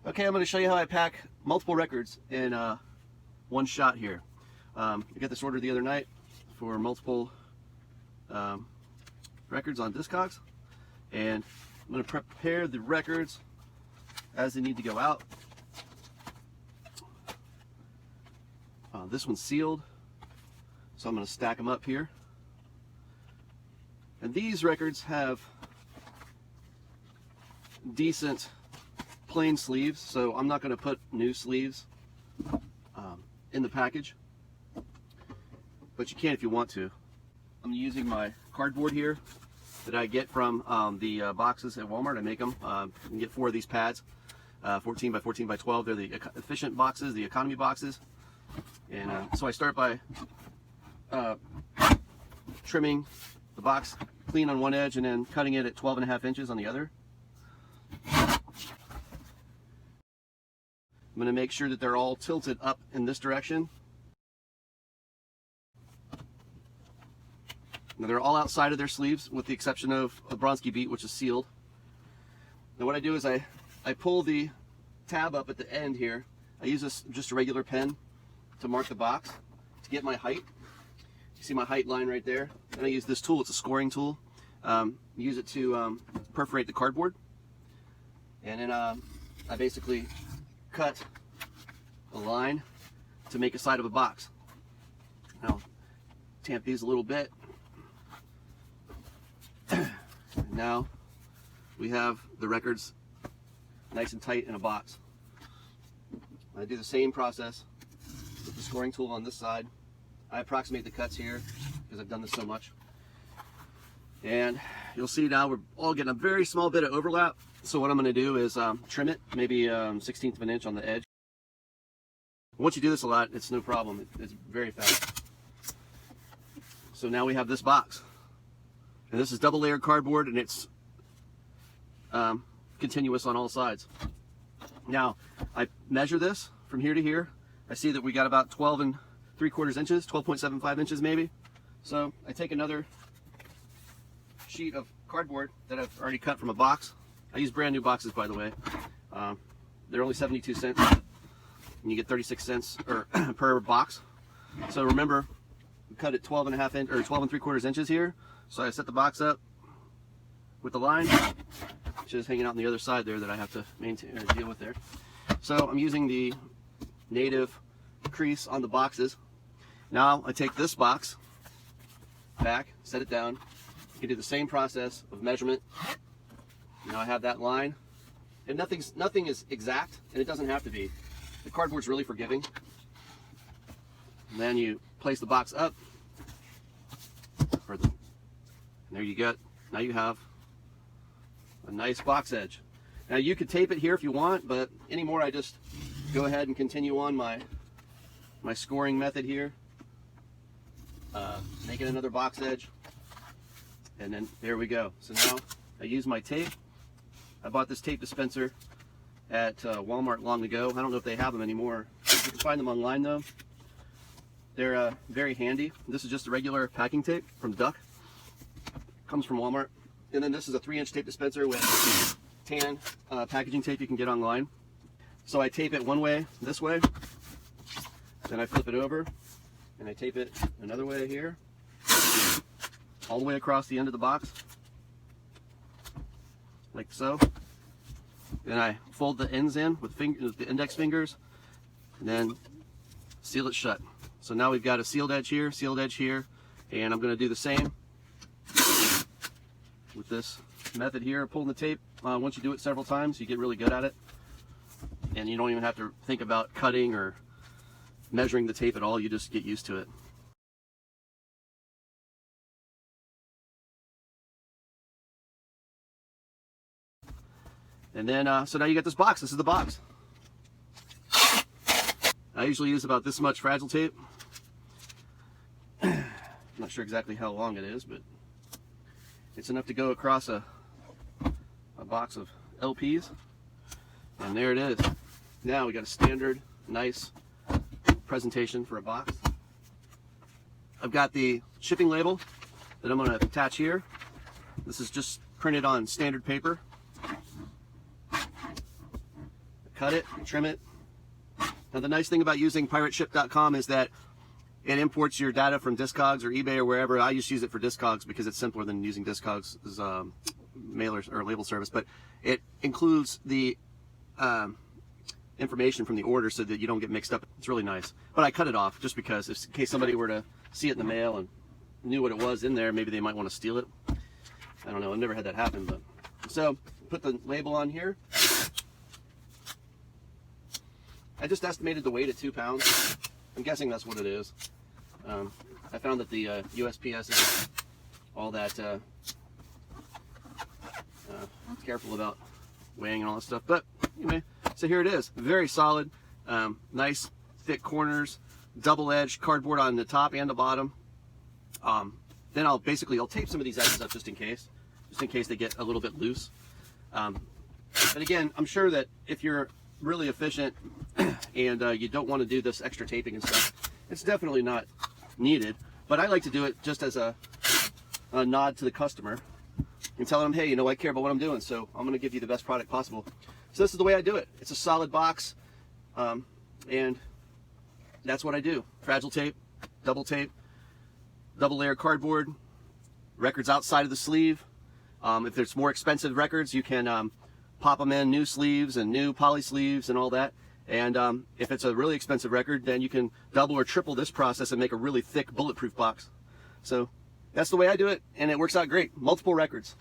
Okay, I'm going to show you how I pack multiple records in one shot here. I got this ordered the other night for multiple records on Discogs, and I'm going to prepare the records as they need to go out. This one's sealed, so I'm going to stack them up here. And these records have decent plain sleeves, so I'm not going to put new sleeves in the package, but you can if you want to. I'm using my cardboard here that I get from the boxes at Walmart. I make them. You can get 4 of these pads, 14 by 14 by 12. They're the efficient boxes, the economy boxes. And so I start by trimming the box clean on one edge and then cutting it at 12.5 inches on the other. I'm going to make sure that they're all tilted up in this direction. Now they're all outside of their sleeves with the exception of a Bronski Beat, which is sealed. Now what I do is I pull the tab up at the end here. I use just a regular pen to mark the box to get my height. You see my height line right there. And I use this tool. It's a scoring tool. Use it to perforate the cardboard. And then I basically cut a line to make a side of a box. Now tamp these a little bit. Now we have the records nice and tight in a box. I do the same process with the scoring tool on this side. I approximate the cuts here because I've done this so much. And you'll see now we're all getting a very small bit of overlap. So what I'm going to do is trim it, maybe 1/16 of an inch on the edge. Once you do this a lot, it's no problem. It's very fast. So now we have this box. And this is double layered cardboard, and it's continuous on all sides. Now, I measure this from here to here. I see that we got about 12.75 inches, 12.75 inches maybe. So I take another sheet of cardboard that I've already cut from a box. I use brand new boxes, by the way. They're only 72 cents, and you get 36 cents per box. So remember, we cut it 12.5 inch or 12.75 inches here. So I set the box up with the line, which is hanging out on the other side there that I have to maintain or deal with there. So I'm using the native crease on the boxes. Now I take this box back, set it down. You can do the same process of measurement. Now I have that line, and nothing is exact, and it doesn't have to be. The cardboard's really forgiving. And then you place the box up. There you go. Now you have a nice box edge. Now you could tape it here if you want, but anymore I just go ahead and continue on my scoring method here. Make it another box edge, and then there we go. So now I use my tape. I bought this tape dispenser at Walmart long ago. I don't know if they have them anymore. You can find them online though. They're very handy. This is just a regular packing tape from Duck. Comes from Walmart. And then this is a 3-inch tape dispenser with tan packaging tape you can get online. So I tape it one way, this way, then I flip it over, and I tape it another way here, all the way across the end of the box, like so. Then I fold the ends in with the index fingers, and then seal it shut. So now we've got a sealed edge here, and I'm going to do the same with this method here, pulling the tape. Once you do it several times, you get really good at it, and you don't even have to think about cutting or measuring the tape at all. You just get used to it. And then so now you got this box. This is the box. I usually use about this much fragile tape. I'm not sure exactly how long it is, but it's enough to go across a box of LPs. And there it is. Now we got a standard, nice presentation for a box. I've got the shipping label that I'm going to attach here. This is just printed on standard paper. cut it, trim it. Now the nice thing about using pirateship.com is that it imports your data from Discogs or eBay or wherever. I just use it for Discogs because it's simpler than using Discogs as mailers or label service, but it includes the information from the order so that you don't get mixed up. It's really nice. But I cut it off just because in case somebody were to see it in the mail and knew what it was in there, maybe they might want to steal it. I don't know, I've never had that happen. But so put the label on here. I just estimated the weight at 2 pounds. I'm guessing that's what it is. I found that the USPS isn't all that careful about weighing and all that stuff, but anyway, so here it is. Very solid, nice thick corners, double-edged cardboard on the top and the bottom. Then I'll tape some of these edges up just in case they get a little bit loose. But again, I'm sure that if you're really efficient and you don't want to do this extra taping and stuff, it's definitely not needed. But I like to do it just as a nod to the customer and tell them, hey, you know, I care about what I'm doing, so I'm going to give you the best product possible. So this is the way I do it. It's a solid box, and that's what I do. Fragile tape, double layer cardboard, records outside of the sleeve. If there's more expensive records, you can pop them in new sleeves and new poly sleeves and all that. And if it's a really expensive record, then you can double or triple this process and make a really thick bulletproof box. So that's the way I do it, and it works out great. Multiple records.